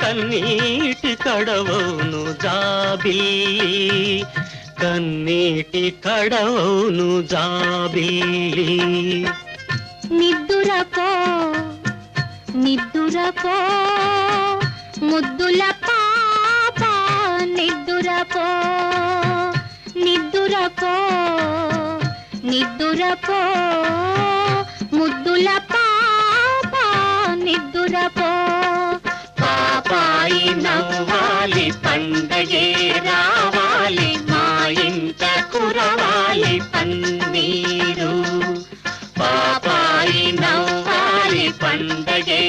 కన్నీటి కడవౌను జాబిల్లి, కన్నీటి కడవౌను జాబిల్లి. నిద్దురపో నిద్దురపో ముద్దుల పాప, నిద్దురపో నిద్దురపో నిద్దురపో ముద్దుల పాప, నిద్దురపో. పాపాయి నవ్వాలి పండగే రావాలి, మా ఇంట కురవాలి పన్నీరు. పాపాయి నవ్వాలి పండగే